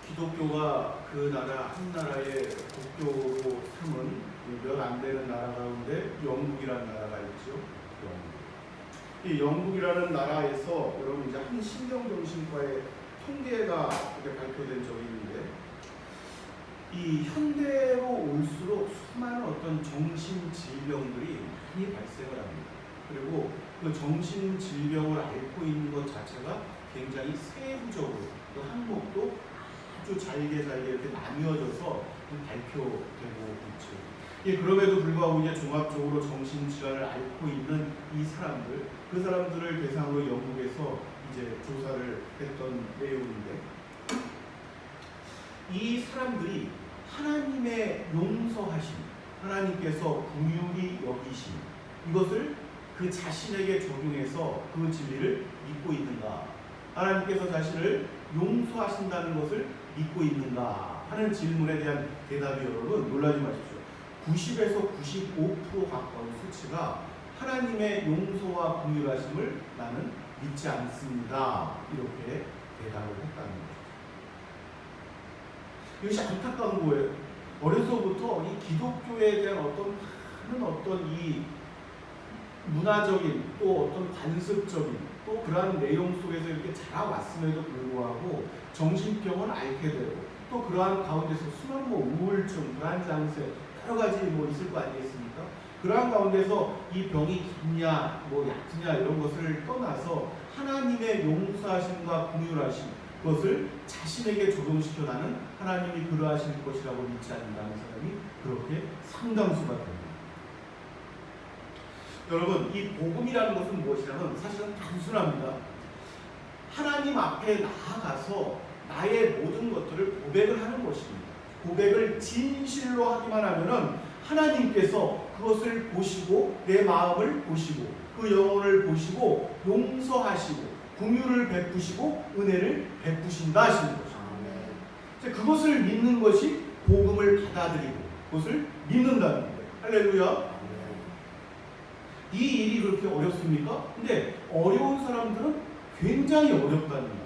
기독교가 그 나라 한 나라의 국교로 삼은 몇 안 되는 나라 가운데 영국이라는 나라가 있죠. 이 영국이라는 나라에서 여러분 이제 한 신경정신과의 통계가 이렇게 발표된 적이 있는데, 이 현대로 올수록 수많은 어떤 정신 질병들이 많이 발생을 합니다. 그리고 그 정신 질병을 앓고 있는 것 자체가 굉장히 세부적으로, 그 항목도 아주 잘게 이렇게 나뉘어져서 발표되고 있죠. 예, 그럼에도 불구하고 이제 종합적으로 정신질환을 앓고 있는 이 사람들, 그 사람들을 대상으로 영국에서 이제 조사를 했던 내용인데, 이 사람들이 하나님의 용서하심, 하나님께서 긍휼히 여기심, 이것을 그 자신에게 적용해서 그 진리를 믿고 있는가, 하나님께서 자신을 용서하신다는 것을 믿고 있는가 하는 질문에 대한 대답이 여러분 놀라지 마십시오. 90에서 95% 가까운 수치가 하나님의 용서와 긍휼하심을 나는 믿지 않습니다, 이렇게 대답을 했다는 거죠. 이것이 안타까운 거예요. 어려서부터 이 기독교에 대한 어떤 이 문화적인 또 어떤 관습적인 또 그러한 내용 속에서 이렇게 자라왔음에도 불구하고 정신병은 앓게 되고, 또 그러한 가운데서 수많은 우울증, 불안장세, 여러 가지 있을 거 아니겠습니까? 그러한 가운데서 이 병이 깊냐, 얕으냐 이런 것을 떠나서 하나님의 용서하심과 긍휼하심, 그것을 자신에게 적용시켜 나는 하나님이 그러하실 것이라고 믿지 않는다는 사람이 그렇게 상당수가 됩니다. 여러분, 이 복음이라는 것은 무엇이냐면 사실은 단순합니다. 하나님 앞에 나아가서 나의 모든 것들을 고백을 하는 것입니다. 고백을 진실로 하기만 하면은 하나님께서 그것을 보시고 내 마음을 보시고 그 영혼을 보시고 용서하시고 긍휼을 베푸시고 은혜를 베푸신다 하시는 것입니다. 그것을 믿는 것이 복음을 받아들이고 그것을 믿는다는 거예요. 할렐루야. 이 일이 그렇게 어렵습니까? 근데 어려운 사람들은 굉장히 어렵다는 거예요.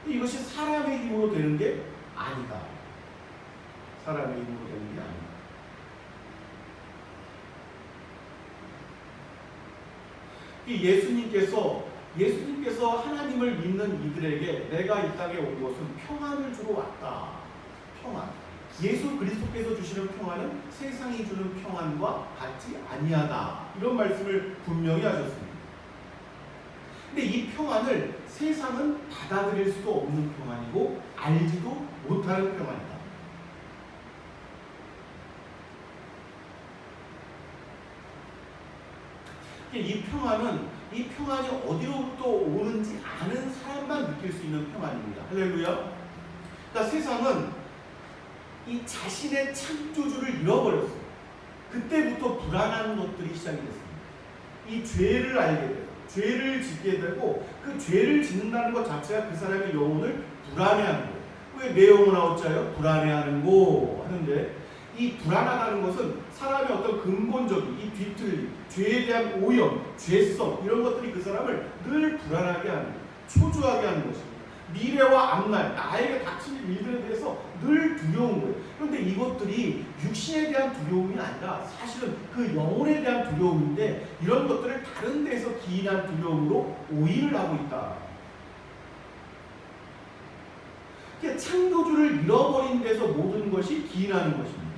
이것이 사람의 힘으로 되는 게 아니다. 사람의 힘으로 되는 게 아니다. 예수님께서 하나님을 믿는 이들에게 내가 이 땅에 온 것은 평안을 주러 왔다. 평안. 예수 그리스도께서 주시는 평안은 세상이 주는 평안과 같지 아니하다. 이런 말씀을 분명히 하셨습니다. 근데 이 평안을 세상은 받아들일 수도 없는 평안이고 알지도 못하는 평안이다. 이 평안이 어디로부터 오는지 아는 사람만 느낄 수 있는 평안입니다. 할렐루야. 그러니까 세상은 이 자신의 창조주를 잃어버렸어요. 그때부터 불안한 것들이 시작이 됐습니다. 이 죄를 알게 돼요. 죄를 짓게 되고 그 죄를 짓는다는 것 자체가 그 사람의 영혼을 불안해하는 거예요. 왜 내 영혼 아웃자요? 불안해하는 거 하는데, 이 불안하다는 것은 사람의 어떤 근본적인 이 뒤틀림, 죄에 대한 오염, 죄성 이런 것들이 그 사람을 늘 불안하게 하는 거예요. 초조하게 하는 것입니다. 미래와 앞날, 나에게 닥칠 일들에 대해서 늘 두려운 거예요. 그런데 이것들이 육신에 대한 두려움이 아니라 사실은 그 영혼에 대한 두려움인데, 이런 것들을 다른 데서 기인한 두려움으로 오인을 하고 있다. 창조주를 잃어버린 데서 모든 것이 기인하는 것입니다.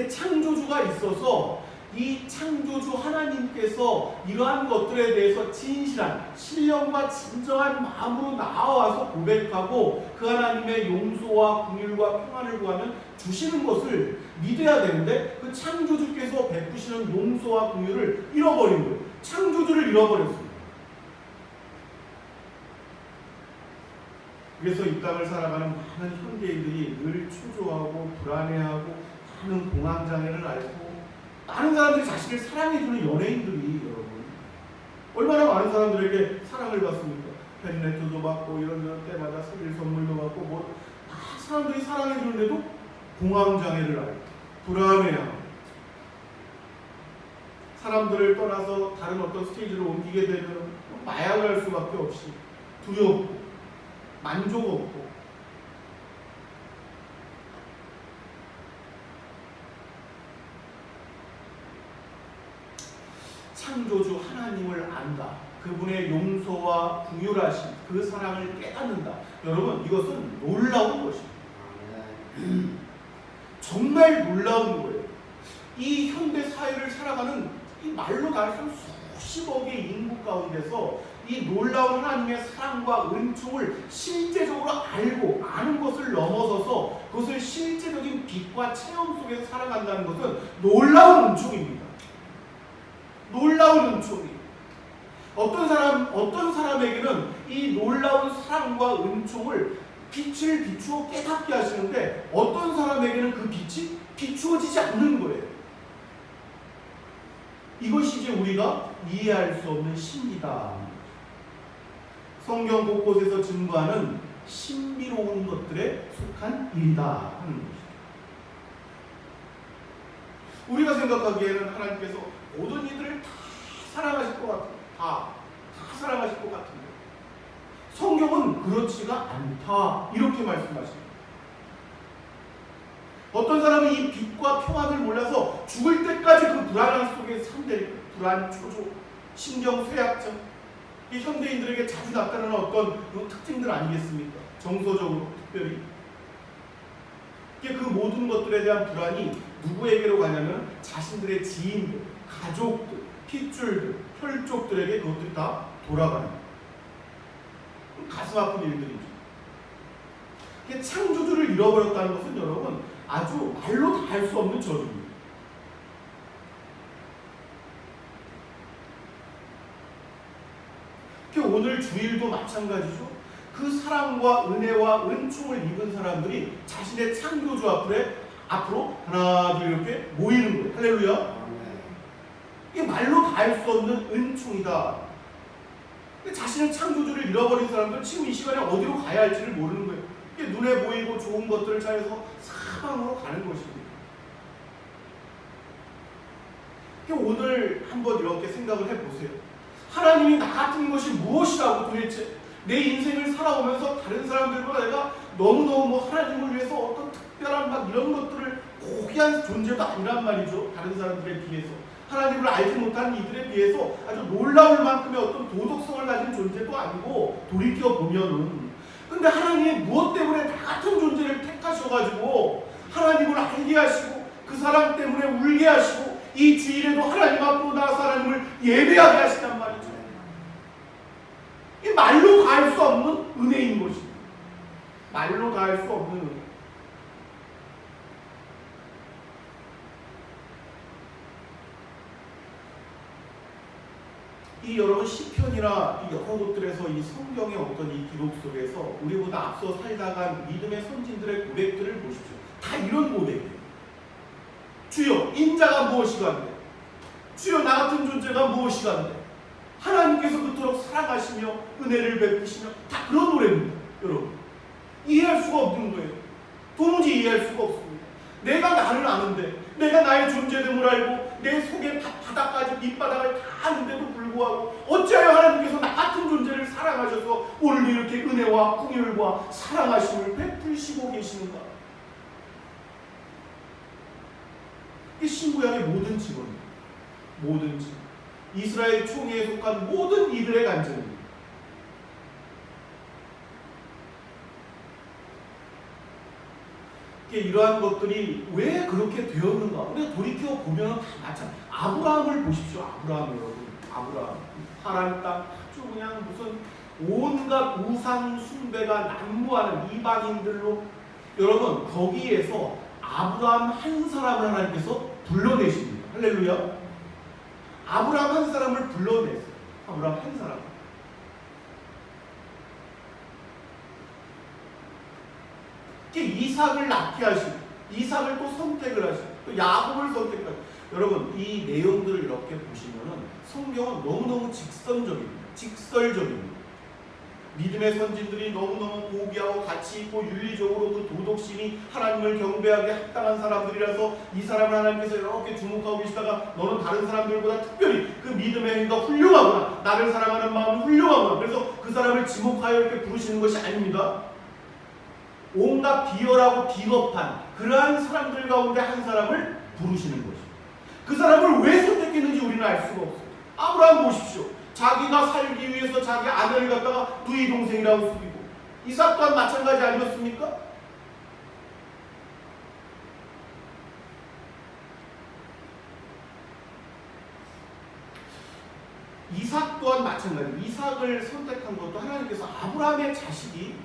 창조주가 있어서 이 창조주 하나님께서 이러한 것들에 대해서 진실한 신령과 진정한 마음으로 나와서 고백하고 그 하나님의 용서와 긍휼과 평안을 구하면 주시는 것을 믿어야 되는데, 그 창조주께서 베푸시는 용서와 긍휼을 잃어버린 거예요. 창조주를 잃어버렸습니다. 그래서 이 땅을 살아가는 많은 현대인들이 늘 초조하고 불안해하고 많은 공황장애를 앓고, 많은 사람들이 자신을 사랑해주는 연예인들이 여러분 얼마나 많은 사람들에게 사랑을 받습니까? 팬레터도 받고 이런 때마다 생일 선물도 받고 사람들이 사랑해주는데도 공황장애를 앓고 불안해하고, 사람들을 떠나서 다른 어떤 스테이지로 옮기게 되면 마약을 할 수밖에 없이 두렵고, 만족 없고 창조주 하나님을 안다. 그분의 용서와 긍휼하심, 그 사랑을 깨닫는다. 여러분, 이것은 놀라운 것입니다. 정말 놀라운 거예요. 이 현대 사회를 살아가는 이 말로 달성 수십억의 인구 가운데서 이 놀라운 하나님의 사랑과 은총을 실제적으로 알고 아는 것을 넘어서서 그것을 실제적인 빛과 체험 속에서 살아간다는 것은 놀라운 은총입니다. 놀라운 은총이. 어떤 사람에게는 이 놀라운 사랑과 은총을 빛을 비추어 깨닫게 하시는데 어떤 사람에게는 그 빛이 비추어지지 않는 거예요. 이것이 이제 우리가 이해할 수 없는 신비다. 성경 곳곳에서 증거하는 신비로운 것들에 속한 일이다 하는 것이죠. 우리가 생각하기에는 하나님께서 모든 이들을 다 사랑하실 것 같아요. 다 사랑하실 것 같은데 성경은 그렇지가 않다 이렇게 말씀하십니다. 어떤 사람은 이 빛과 평안을 몰라서 죽을 때까지 그 불안함 속에 산다니까. 불안, 초조, 신경 쇠약증, 이 현대인들에게 자주 나타나는 어떤 특징들 아니겠습니까? 정서적으로 특별히 그 모든 것들에 대한 불안이 누구에게로 가냐면 자신들의 지인들, 가족들, 핏줄들, 혈족들에게 그것들이 다 돌아가는 가슴 아픈 일들이죠. 창조주를 잃어버렸다는 것은 여러분 아주 말로 다 할 수 없는 저주입니다. 오늘 주일도 마찬가지죠. 그 사랑과 은혜와 은총을 입은 사람들이 자신의 창조주 앞으로 하나 둘 이렇게 모이는 거예요. 할렐루야. 이게 말로 다 할 수 없는 은총이다. 자신의 창조주를 잃어버린 사람들은 지금 이 시간에 어디로 가야 할지를 모르는 거예요. 이게 눈에 보이고 좋은 것들을 찾아서 사방으로 가는 것입니다. 오늘 한번 이렇게 생각을 해보세요. 하나님이 나 같은 것이 무엇이라고 도대체 내 인생을 살아오면서 다른 사람들보다 내가 너무너무 하나님을 위해서 어떤 특별한 이런 것들을 고귀한 존재도 아니란 말이죠. 다른 사람들에 비해서 하나님을 알지 못하는 이들에 비해서 아주 놀라울 만큼의 어떤 도덕성을 가진 존재도 아니고 돌이켜보면은 근데 하나님이 무엇 때문에 나 같은 존재를 택하셔가지고 하나님을 알게 하시고 그 사람 때문에 울게 하시고 이 주일에도 하나님 앞으로 나아서 하나님을 예배하게 하시단 말이죠. 이 말로 다 할 수 없는 은혜인 것입니다. 말로 다 할 수 없는 은혜. 이 여러분 시편이나 이 여러 곳들에서 이 성경의 어떤 이 기록 속에서 우리보다 앞서 살다간 믿음의 선진들의 고백들을 보십시오. 다 이런 고백이에요. 주여 인자가 무엇이간데 주여 나 같은 존재가 무엇이간데 하나님께서 그토록 사랑하시며 은혜를 베푸시며 다 그런 노래입니다. 여러분 이해할 수가 없는 거예요. 도무지 이해할 수가 없습니다. 내가 나를 아는데 내가 나의 존재됨을 알고 내 속에 바닥까지 밑바닥을 다 아는데도 불구하고 어찌하여 하나님께서 나 같은 존재를 사랑하셔서 오늘도 이렇게 은혜와 긍휼과 사랑하심을 베푸시고 계시는가. 이게 신구약의 모든 증언입니다. 모든 증언. 이스라엘 총회에 속한 모든 이들의 간증입니다. 이러한 것들이 왜 그렇게 되었는가? 우리가 돌이켜 보면 다 마찬가지. 아브라함을 보십시오. 아브라함 여러분. 아브라함. 파란 땅 아주 그냥 무슨 온갖 우상 숭배가 난무하는 이방인들로 여러분 거기에서 아브라함 한 사람을 하나님께서 불러내십니다. 할렐루야. 아브라함 한 사람을 불러냈어요. 아브라함 한 사람. 이삭을 낳게 하시고 이삭을 또 선택을 하시고 또 야곱을 선택을 하시고 여러분 이 내용들을 이렇게 보시면은 성경은 너무너무 직선적입니다. 직설적입니다. 믿음의 선진들이 너무너무 고귀하고 가치 있고 윤리적으로 그 도덕심이 하나님을 경배하게 합당한 사람들이라서 이 사람을 하나님께서 이렇게 주목하고 계시다가 너는 다른 사람들보다 특별히 그 믿음의 행위가 훌륭하구나, 나를 사랑하는 마음이 훌륭하구나, 그래서 그 사람을 지목하여 이렇게 부르시는 것이 아닙니다. 온갖 비열하고 비겁한 그러한 사람들 가운데 한 사람을 부르시는 것이죠. 그 사람을 왜 선택했는지 우리는 알 수가 없어요. 아브라함 보십시오. 자기가 살기 위해서 자기 아들을 갖다가 누이 동생이라고 속이고, 이삭 또한 마찬가지 아니었습니까? 이삭 또한 마찬가지. 이삭을 선택한 것도 하나님께서 아브라함의 자식이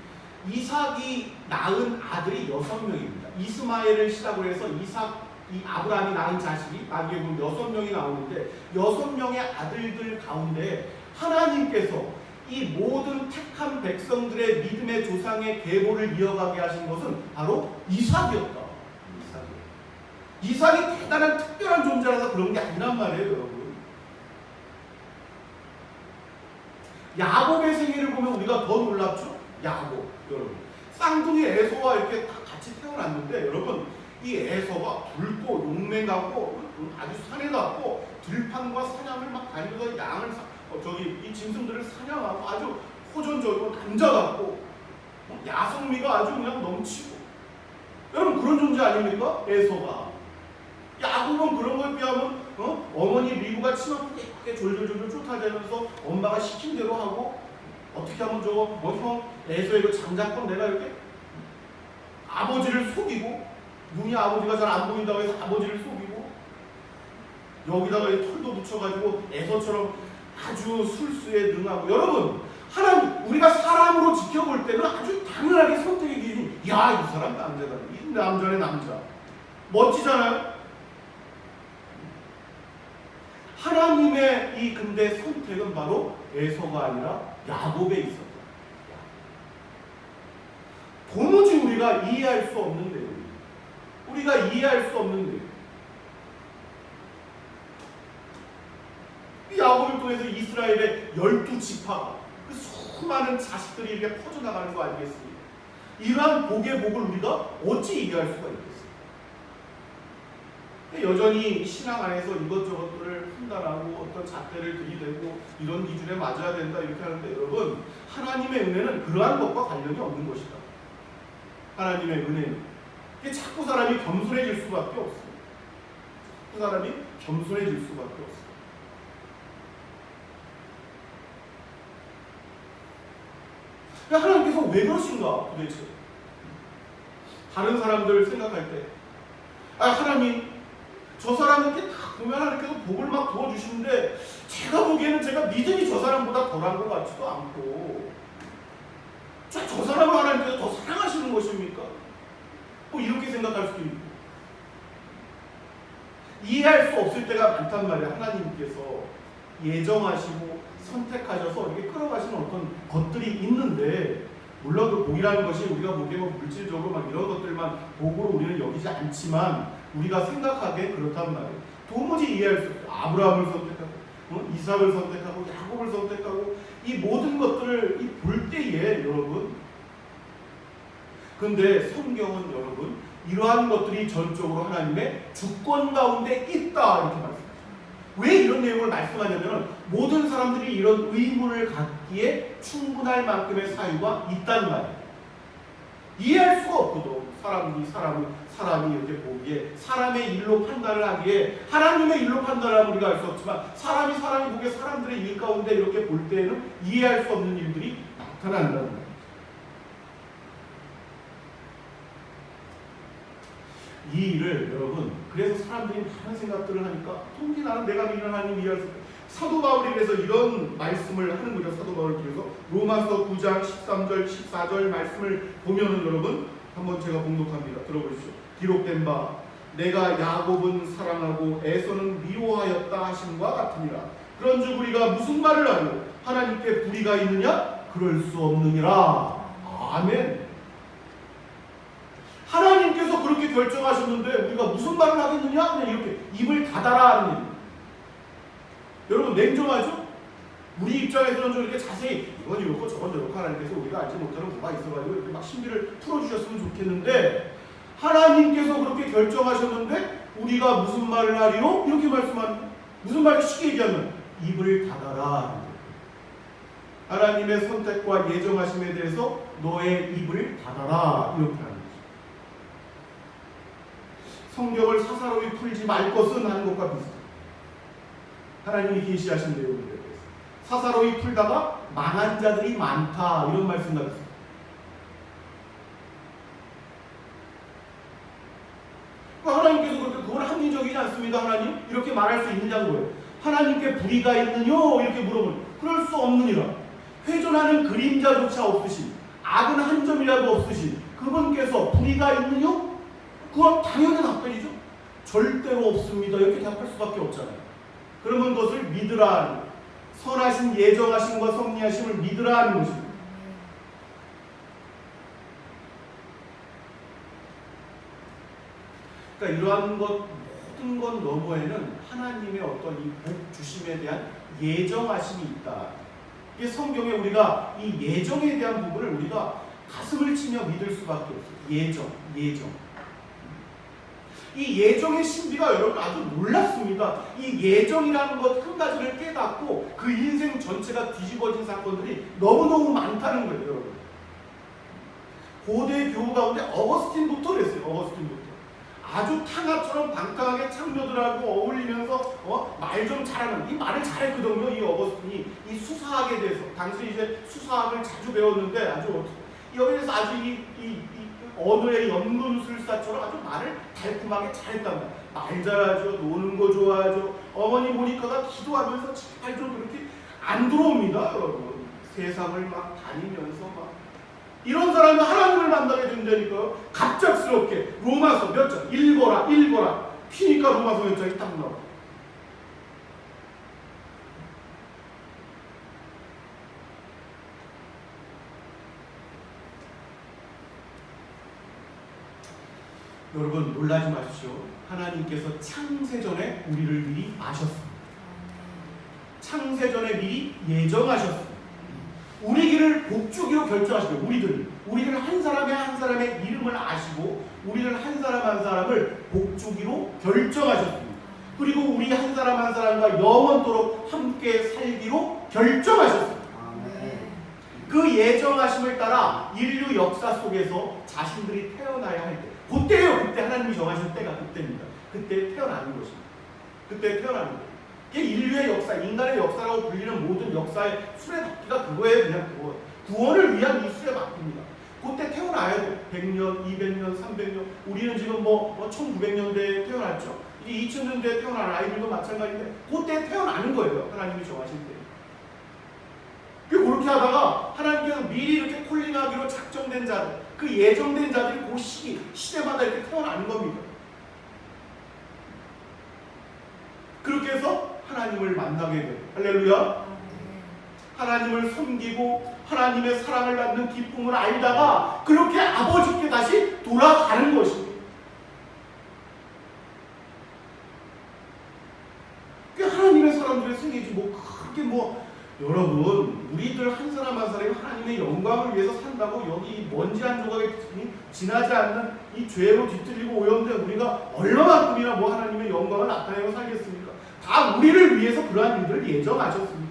이삭이 낳은 아들이 6명입니다. 이스마엘을 시작으로 해서 이 아브라함이 낳은 자식이 나중에 보면 6명이 나오는데 6명의 아들들 가운데 하나님께서 이 모든 택한 백성들의 믿음의 조상의 계보를 이어가게 하신 것은 바로 이삭이었다. 이삭이 대단한 특별한 존재라서 그런 게 아니란 말이에요, 여러분. 야곱의 생애를 보면 우리가 더 놀랍죠? 야곱, 여러분. 쌍둥이 에서와 이렇게 다 같이 태어났는데, 여러분, 이 에서가 붉고 용맹하고 아주 산에 갔고 들판과 사냥을 막 다니면서 양을 이 짐승들을 사냥하고 아주 호전적이고 남자 같고 야성미가 아주 그냥 넘치고, 여러분 그런 존재 아닙니까? 에서가. 야곱은 그런 거에 비하면 어머니 리브가 치마쁘게 졸졸졸 쫓아다니면서 엄마가 시킨 대로 하고, 어떻게 하면 저거 형 에서 이거 장자권 내가 이렇게 아버지를 속이고, 눈이 아버지가 잘 안 보인다고 해서 아버지를 속이고, 여기다가 털도 붙여가지고 에서처럼 아주 술수에 능하고, 여러분 하나님 우리가 사람으로 지켜볼 때는 아주 당연하게 선택의 기준이, 야, 이 사람 남자다, 이 남자네 남자, 멋지잖아요. 하나님의 이 근데 선택은 바로 에서가 아니라 야곱에 있었다. 도무지 우리가 이해할 수 없는 내용, 우리가 이해할 수 없는 내용. 이 야곱을 통해서 이스라엘의 12지파가 그 수많은 자식들이 이렇게 퍼져나가는 거 아니겠습니까? 이러한 복의 복을 우리가 어찌 이해할 수가 있겠어요? 여전히 신앙 안에서 이것저것들을 판단하고 어떤 잣대를 들이대고 이런 기준에 맞아야 된다 이렇게 하는데, 여러분 하나님의 은혜는 그러한 것과 관련이 없는 것이다. 하나님의 은혜는 자꾸 사람이 겸손해질 수밖에 없어요. 그 사람이 겸손해질 수밖에 없어요. 하나님께서 왜 그러신가 도대체? 다른 사람들 생각할 때, 하나님 저 사람에게 다 보면 하나님께서 복을 막 부어주시는데 제가 보기에는 제가 믿음이 저 사람보다 덜한 것 같지도 않고, 저 사람을 하나님께서 더 사랑하시는 것입니까? 뭐 이렇게 생각할 수도 있고, 이해할 수 없을 때가 많단 말이에요. 하나님께서 예정하시고 선택하셔서 이렇게 끌어가시는 어떤 것들이 있는데, 물론 그 복이라는 것이 우리가 보기에 물질적으로 막 이런 것들만 복으로 우리는 여기지 않지만 우리가 생각하기에 그렇단 말이에요. 도무지 이해할 수 없어요. 아브라함을 선택하고 이삭을 선택하고 야곱을 선택하고 이 모든 것들을 볼 때에, 여러분, 근데 성경은 여러분 이러한 것들이 전적으로 하나님의 주권 가운데 있다 이렇게 말씀합니다. 왜 이런 내용을 말씀하냐면 모든 사람들이 이런 의문을 갖기에 충분할 만큼의 사유가 있다는 말이에요. 이해할 수가 없거든. 사람이 이렇게 보기에, 사람의 일로 판단을 하기에, 하나님의 일로 판단하면 우리가 알 수 없지만 사람이 보기에 사람들의 일 가운데 이렇게 볼 때에는 이해할 수 없는 일들이 나타난다는 거예요. 이 일을 여러분, 그래서 사람들이 많은 생각들을 하니까 도무지 나는 내가 믿는 하나님 이해할 수 없어요. 사도 바울이 그래서 이런 말씀을 하는 거죠. 사도 바울을 통해서 로마서 9장 13절 14절 말씀을 보면은, 여러분 한번 제가 봉독합니다. 들어보십시오. 기록된 바 내가 야곱은 사랑하고 에서는 미워하였다 하심과 같으니라. 그런즉 우리가 무슨 말을 하고 하나님께 불의가 있느냐? 그럴 수 없느니라. 아멘. 하나님께서 그렇게 결정하셨는데 우리가 무슨 말을 하겠느냐? 그냥 이렇게 입을 닫아라 하는 일. 여러분 냉정하죠? 우리 입장에서는 좀 이렇게 자세히 이건 이렇고 저건 저렇고 하나님께서 우리가 알지 못하는 뭐가 있어가지고 이렇게 막 신비를 풀어주셨으면 좋겠는데 하나님께서 그렇게 결정하셨는데 우리가 무슨 말을 하리요? 이렇게 말씀하는 무슨 말을 쉽게 얘기하면 입을 닫아라. 하나님의 선택과 예정하심에 대해서 너의 입을 닫아라 이렇게 하는 거죠. 성경을 사사로이 풀지 말 것은 하는 것과 비슷해요. 하나님이 계시하신 내용에 대해서 사사로이 풀다가 망한 자들이 많다 이런 말씀 나왔어요. 하나님께서 그렇게 그건 합리적이지 않습니다. 하나님 이렇게 말할 수 있느냐는 거예요. 하나님께 불의가 있느뇨 이렇게 물으면 그럴 수 없느니라. 회존하는 그림자조차 없으신 악은 한 점이라도 없으신 그분께서 불의가 있느뇨? 그건 당연한 답변이죠. 절대로 없습니다. 이렇게 답할 수밖에 없잖아요. 그러면 그것을 믿으라. 선하신 예정하심과 섭리하심을 믿으라 하는 것입니다. 그러니까 이러한 것 모든 것 너머에는 하나님의 어떤 이 복 주심에 대한 예정하심이 있다. 이게 성경에 우리가 이 예정에 대한 부분을 우리가 가슴을 치며 믿을 수밖에 없어요. 예정. 이 예정의 신비가 여러분 아주 놀랍습니다. 이 예정이라는 것 한 가지를 깨닫고 그 인생 전체가 뒤집어진 사건들이 너무너무 많다는 거예요, 여러분. 고대 교우 가운데 어거스틴부터 그랬어요. 어거스틴부터. 아주 탕아처럼 방탕하게 창녀들하고 어울리면서 말 좀 잘하는 이 말을 잘했거든요. 이 어거스틴이 이 수사학에 대해서 당시 이제 수사학을 자주 배웠는데 아주 여기에서 아주 이 언어의 연문술사처럼 아주 말을 달콤하게 잘했단 말이에요. 말 잘하죠. 노는 거 좋아하죠. 어머니 모니카가 기도하면서 잘 좀 그렇게 안 들어옵니다. 여러분. 세상을 막 다니면서 막 이런 사람이 하나님을 만나게 된다니까요. 갑작스럽게 로마서 몇 장 읽어라 피니까 로마서 몇 장이 딱 나와. 여러분 놀라지 마십시오. 하나님께서 창세전에 우리를 미리 아셨습니다. 창세전에 미리 예정하셨습니다. 우리 길을 복주기로 결정하시고 우리를 한 사람의 이름을 아시고 우리를 한 사람을 복주기로 결정하셨습니다. 그리고 우리 한 사람과 영원토록 함께 살기로 결정하셨습니다. 그 예정하심을 따라 인류 역사 속에서 자신들이 태어나야 할 때 그때예요. 그때 하나님이 정하신 때가 그때입니다. 그때 태어나는 것입니다. 그때 태어나는 거예요. 이게 인류의 역사, 인간의 역사라고 불리는 모든 역사의 수레바퀴가 그거예요. 그냥 그거. 구원을 위한 이 수레바퀴입니다. 그때 태어나야 돼. 100년, 200년, 300년. 우리는 지금 1900년대에 태어났죠. 이제 2000년대에 태어난 아이들도 마찬가지인데 그때 태어나는 거예요. 하나님이 정하신 때. 그렇게 하다가 하나님께서 미리 이렇게 콜링하기로 작정된 자들, 그 예정된 자들이 그 시대마다 이렇게 태어나는 겁니다. 그렇게 해서 하나님을 만나게 돼요. 할렐루야. 하나님을 섬기고 하나님의 사랑을 받는 기쁨을 알다가 그렇게 아버지께 다시 돌아가는 것입니다. 그게 하나님의 사람들의 승리지 그게 여러분 우리들 한 사람 한 사람이 하나님의 영광을 위해서 산다고 여기 먼지 한 조각이 지나지 않는 이 죄로 뒤틀리고 오염된 우리가 얼마만큼이나 하나님의 영광을 나타내고 살겠습니까? 다 우리를 위해서 그러한 일들을 예정하셨습니다.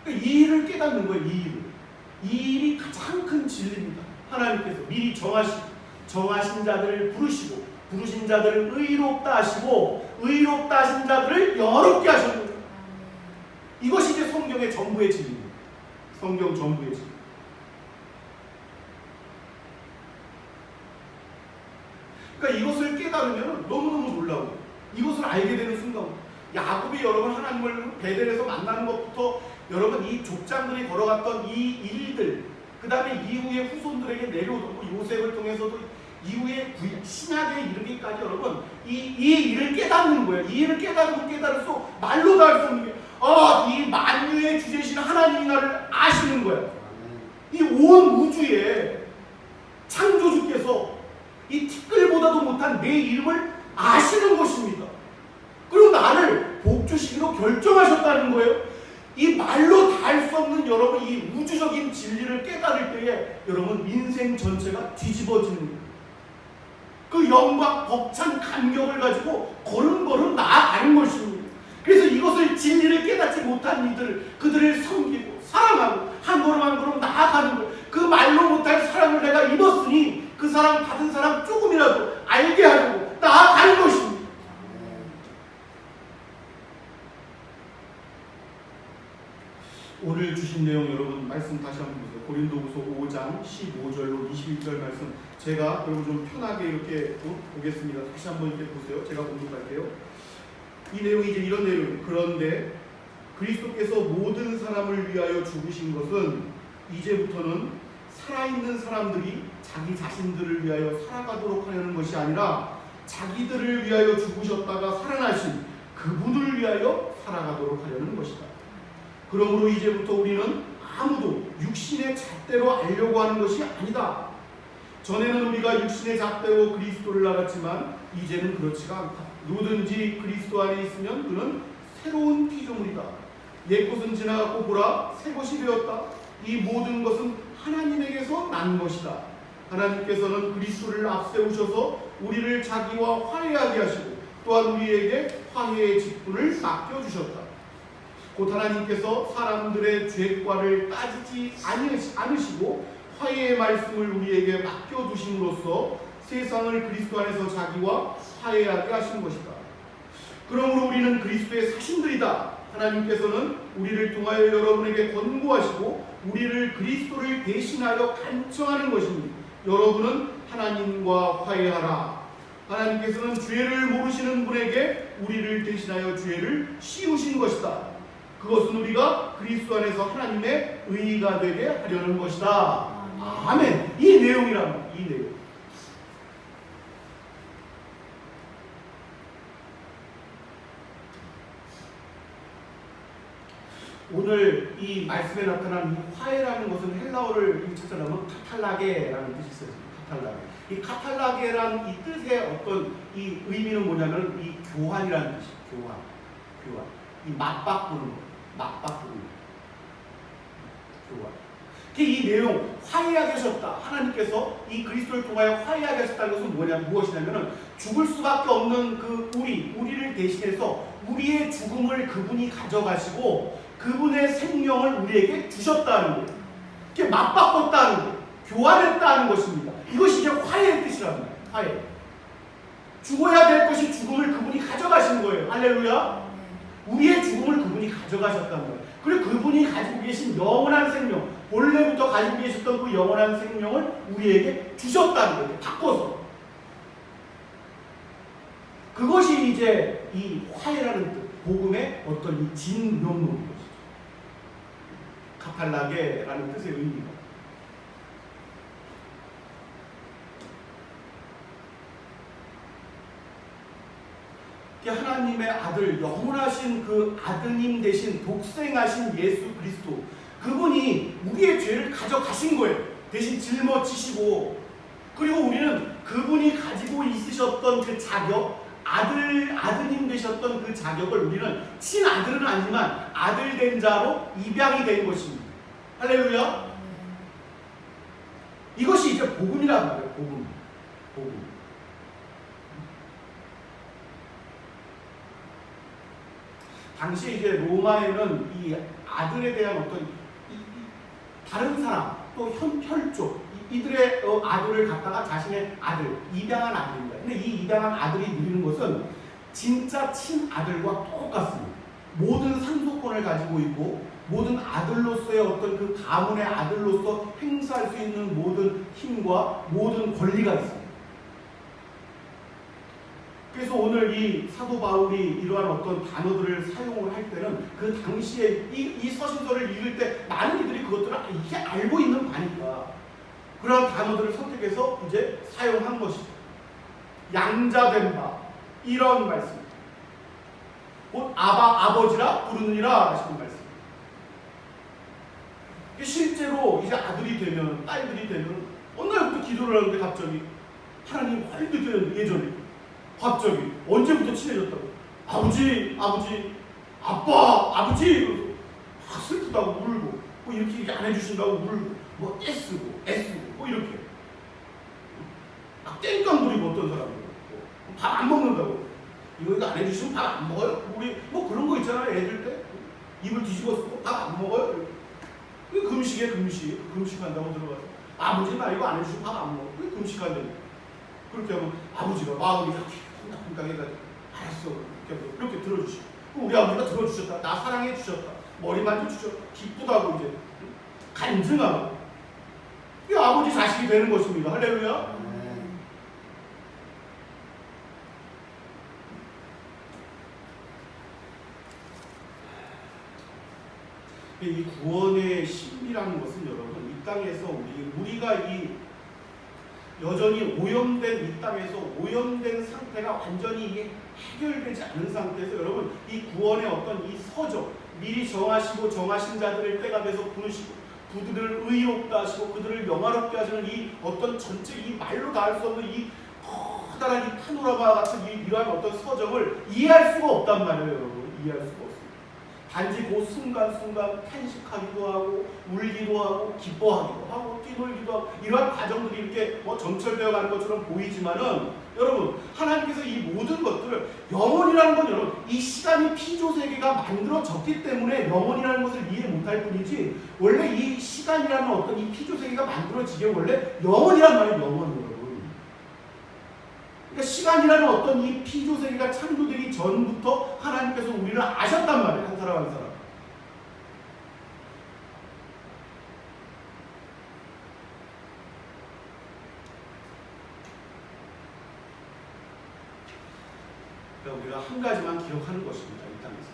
이 일을 깨닫는 거예요. 이 일이 가장 큰 진리입니다. 하나님께서 미리 정하신 자들을 부르신 자들을 의롭다 하시고 의롭다 하신 자들을 영화롭게 하셨습니다. 이것이 이제 성경의 전부의 진리입니다. 성경 전부의 진리. 그러니까 이것을 깨달으면 너무너무 놀라워요. 이것을 알게 되는 순간 야곱이 여러분 하나님을 베델에서 만나는 것부터 여러분 이 족장들이 걸어갔던 이 일들 그 다음에 이후에 후손들에게 내려오던 요셉을 통해서도 이후에 신약에 이르기까지 여러분 이 일을 깨닫는 거예요. 이 일을 깨달을수록 말로 다 할 수 없는 게 이 만유의 주제신 하나님이 나를 아시는 거예요. 이 온 우주에 창조주께서 이 티끌보다도 못한 내 이름을 아시는 것입니다. 그리고 나를 복 주시기로 결정하셨다는 거예요. 이 말로 다 할 수 없는 여러분 이 우주적인 진리를 깨달을 때에 여러분 인생 전체가 뒤집어지는 거예요. 그 영광 벅찬 감격을 가지고 걸음걸음 나아가는 것입니다. 그래서 이것을 진리를 깨닫지 못한 이들 그들을 섬기고 사랑하고 한 걸음 한 걸음 나아가는 거예요. 그 말로 못할 사랑을 내가 입었으니 그 사랑 받은 사람 조금이라도 알게 하려고 나아가는 것입니다. 오늘 주신 내용 여러분 말씀 다시 한번 보세요. 고린도후서 5장 15절로 21절 말씀 제가 여러분 좀 편하게 이렇게 보겠습니다. 다시 한번 이렇게 보세요. 제가 공독할게요. 이 내용이 이제 이런 내용이에요. 그런데 그리스도께서 모든 사람을 위하여 죽으신 것은 이제부터는 살아있는 사람들이 자기 자신들을 위하여 살아가도록 하려는 것이 아니라 자기들을 위하여 죽으셨다가 살아나신 그분을 위하여 살아가도록 하려는 것이다. 그러므로 이제부터 우리는 아무도 육신의 잣대로 알려고 하는 것이 아니다. 전에는 우리가 육신의 잣대로 그리스도를 알았지만 이제는 그렇지가 않다. 누구든지 그리스도 안에 있으면 그는 새로운 피조물이다. 옛것은 지나갔고 보라 새 것이 되었다. 이 모든 것은 하나님에게서 난 것이다. 하나님께서는 그리스도를 앞세우셔서 우리를 자기와 화해하게 하시고 또한 우리에게 화해의 직분을 맡겨주셨다. 곧 하나님께서 사람들의 죄과를 따지지 않으시고 화해의 말씀을 우리에게 맡겨두심으로써 세상을 그리스도 안에서 자기와 화해하게 하신 것이다. 그러므로 우리는 그리스도의 사신들이다. 하나님께서는 우리를 통하여 여러분에게 권고하시고 우리를 그리스도를 대신하여 간청하는 것입니다. 여러분은 하나님과 화해하라. 하나님께서는 죄를 모르시는 분에게 우리를 대신하여 죄를 씌우신 것이다. 그것은 우리가 그리스도 안에서 하나님의 의가 되게 하려는 것이다. 아멘. 이 내용이란 이 내용. 오늘 이 말씀에 나타난 이 화해라는 것은 헬라어를 찾아보면 카탈라게라는 뜻이 있어요. 카탈라게. 이 카탈라게란 이 뜻의 어떤 이 의미는 뭐냐면 이 교환이라는 뜻이에요. 교환. 이 맞바꾸는 거. 맞바꾸는 교환. 이 내용 화해하게 하셨다. 하나님께서 이 그리스도를 통하여 화해하게 하셨다는 것은 무엇이냐면은 죽을 수밖에 없는 그 우리를 대신해서 우리의 죽음을 그분이 가져가시고 그분의 생명을 우리에게 주셨다는 거예요. 이게 맞바꿨다는 거예요. 교환했다는 것입니다. 이것이 이제 화해의 뜻이란 말이에요. 화해. 죽어야 될 것이 죽음을 그분이 가져가신 거예요. 할렐루야. 우리의 죽음을 그분이 가져가셨다는 거예요. 그리고 그분이 가지고 계신 영원한 생명, 본래부터 가지고 계셨던 그 영원한 생명을 우리에게 주셨다는 거예요. 바꿔서. 그것이 이제 이 화해라는 뜻, 복음의 어떤 이 진면목인 것이죠. 카탈라게라는 뜻의 의미가. 하나님의 아들, 영원하신 그 아드님 대신 독생하신 예수 그리스도, 그분이 우리의 죄를 가져가신 거예요. 대신 짊어지시고, 그리고 우리는 그분이 가지고 있으셨던 그 자격, 아드님 되셨던 그 자격을 우리는 친아들은 아니지만 아들 된 자로 입양이 된 것입니다. 할렐루야. 이것이 이제 복음이란 말이에요. 복음. 당시에 이제 로마에는 이 아들에 대한 어떤 다른 사람 또 혈족 이들의 아들을 갖다가 자신의 아들 입양한 아들입니다. 근데 이 입양한 아들이 누리는 것은 진짜 친아들과 똑같습니다. 모든 상속권을 가지고 있고 모든 아들로서의 어떤 그 가문의 아들로서 행사할 수 있는 모든 힘과 모든 권리가 있습니다. 그래서 오늘 이 사도 바울이 이러한 어떤 단어들을 사용을 할 때는 그 당시에 이 서신서를 읽을 때 많은 이들이 그것들을 이게 알고 있는 바니까 그런 단어들을 선택해서 이제 사용한 것이죠. 양자된 바 이런 말씀. 곧 아버지라 부르느니라 하시는 말씀. 실제로 이제 아들이 되면 딸들이 되면 어느 날부터 기도를 하는데 갑자기 하나님 활도 되는 예전에 갑자기 언제부터 친해졌다고? 아버지, 아빠, 아버지 이러면서 막 슬프다고 울고 뭐 이렇게 안 해주신다고 울고 뭐 떼쓰고 애쓰고 뭐 이렇게 막 땡깡 부리고 어떤 사람은 밥 안 먹는다고 이거 안 해주시면 밥 안 먹어요? 우리 뭐 그런 거 있잖아요. 애들 때 입을 뒤집어 쓰고 밥 안 먹어요? 그 금식에 금식한다고 들어가서 아버지 나 이거 안 해주시면 밥 안 먹어. 왜 금식한다고? 그렇게 하면 아버지가 마음이 쿵닥쿵닥 해가지고 알았어 이렇게 들어주시고 우리 아버지가 들어주셨다. 나 사랑해 주셨다. 머리 만져주셨다. 기쁘다고 이제 간증하고 이 아버지 자식이 되는 것입니다. 할렐루야. 이 구원의 신비라는 것은 여러분 이 땅에서 우리가 이 여전히 오염된 이 땅에서 오염된 상태가 완전히 해결되지 않은 상태에서 여러분 이 구원의 어떤 이 서적 미리 정하시고 정하신 자들을 때가 돼서 부르시고 그들을 의롭다 하시고 그들을 영화롭게 하시는 이 어떤 전체 이 말로 다 할 수 없는 이 커다란 이 파노라마 같은 이러한 어떤 서적을 이해할 수가 없단 말이에요. 여러분 이해할 수가 없습니다. 단지 그 순간순간 탄식하기도 하고 울기도 하고 기뻐하기도 하고 뛰놀기도 하고 이러한 과정들이 이렇게 뭐 점철되어 가는 것처럼 보이지만은 여러분 하나님께서 이 모든 것들을 영혼이라는 건 여러분 이 시간이 피조세계가 만들어졌기 때문에 영혼이라는 것을 이해 못할 뿐이지 원래 이 시간이라는 어떤 이 피조세계가 만들어지게 원래 영혼이란 말이에요. 영혼 여러분. 그러니까 시간이라는 어떤 이 피조세계가 창조되기 전부터 하나님께서 우리를 아셨단 말이에요. 한 사람 한 사람. 그러니까 우리가 한 가지만 기억하는 것입니다. 이 땅에서.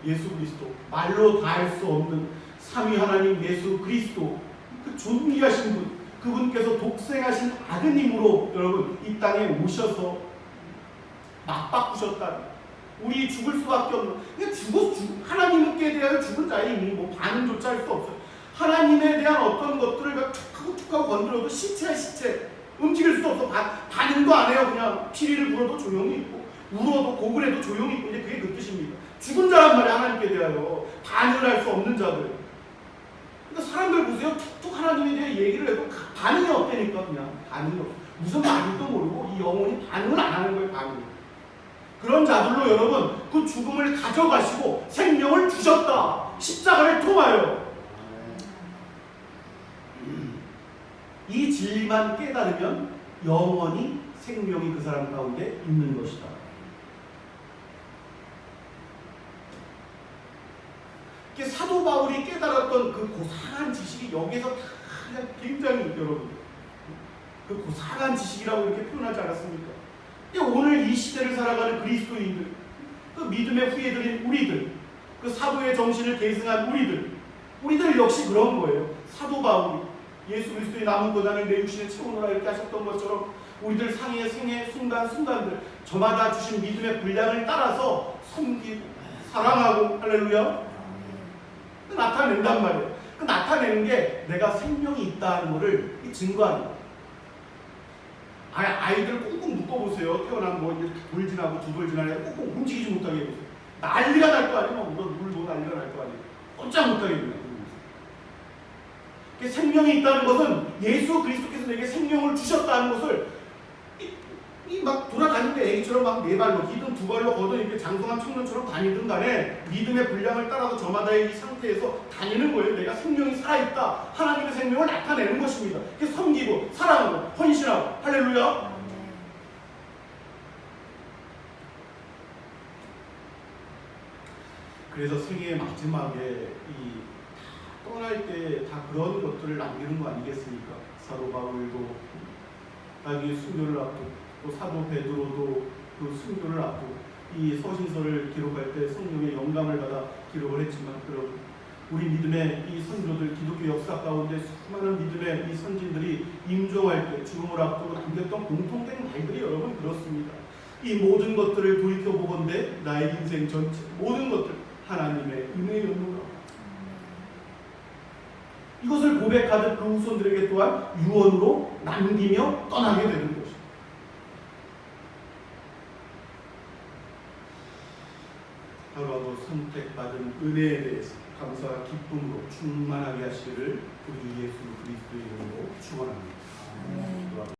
예수 그리스도 말로 다 할 수 없는 삼위 하나님 예수 그리스도 그 존귀하신 분 그분께서 독생하신 아드님으로 여러분 이 땅에 오셔서 맞바꾸셨다. 우리 죽을 수밖에 없는 하나님께 대하여 죽은 자의 이미 뭐 반응조차 할 수 없어요. 하나님에 대한 어떤 것들을 툭하고 건드려도 시체야 시체 움직일 수도 없어. 반응도 안 해요. 그냥 피리를 불어도 조용히 있고 울어도 고글해도 조용히 있고 이제 그게 그 뜻입니다. 죽은 자란 말이야. 하나님께 대하여 반응을 할 수 없는 자들. 그러니까 사람들 보세요. 툭툭 하나님에 대해 얘기를 해도 반응이 없다니까. 그냥 반응이 없어. 무슨 말인지도 모르고 이 영혼이 반응을 안 하는 거예요. 반응. 그런 자들로 여러분 그 죽음을 가져가시고 생명을 주셨다. 십자가를 통하여 이 진리만 깨달으면 영원히 생명이 그 사람 가운데 있는 것이다. 사도 바울이 깨달았던 그 고상한 지식이 여기서 다 굉장히 여러분 그 고상한 지식이라고 이렇게 표현하지 않았습니까? 오늘 이 시대를 살아가는 그리스도인들, 그 믿음의 후예들인 우리들, 그 사도의 정신을 계승한 우리들 역시 그런 거예요. 사도 바울이 예수 그리스도의 남은 고난을 내 육신에 채우노라 이렇게 하셨던 것처럼 우리들 상의 생의 순간순간들 저마다 주신 믿음의 분량을 따라서 섬기고 사랑하고 할렐루야 나타낸단 말이에요. 그 나타내는 게 내가 생명이 있다는 것을 증거하는 거예요. 아이들 꽁꽁 묶어보세요. 태어난 뭐 이제 돌 지나고 두 돌 지나고 꽁꽁 움직이지 못하게 해보세요. 난리가 날 거 아니에요. 물도 난리가 날 거 아니에요. 꼼짝 못하게 해요. 생명이 있다는 것은 예수 그리스도께서 내게 생명을 주셨다는 것을 막 돌아다니는데 애기처럼 막 네 발로 기든 두 발로 걷은 이렇게 장성한 청년처럼 다니든 간에 믿음의 분량을 따라서 저마다의 이 상태에서 다니는 거예요. 내가 생명이 살아있다. 하나님의 생명을 나타내는 것입니다. 섬기고 사랑하고 헌신하고 할렐루야. 그래서 생애의 마지막에 떠날 때 다 그런 것들을 남기는 거 아니겠습니까? 사도 바울도 자기 순교를 앞두고 또 사도 베드로도 그 순교를 앞두고 이 서신서를 기록할 때 성령의 영감을 받아 기록을 했지만 여러분 우리 믿음의 이 선조들 기독교 역사 가운데 수많은 믿음의 이 선진들이 임종할 때 죽음을 앞두고 남겼던 공통된 말들이 여러분 그렇습니다. 이 모든 것들을 돌이켜보건대 나의 인생 전체 모든 것들 하나님의 은혜였노라. 이것을 고백하듯 그 후손들에게 또한 유언으로 남기며 떠나게 되는 것입니다. 하루하루 선택받은 은혜에 대해서 감사와 기쁨으로 충만하게 하시기를 우리 예수 그리스도 이름으로 축원합니다. 아멘.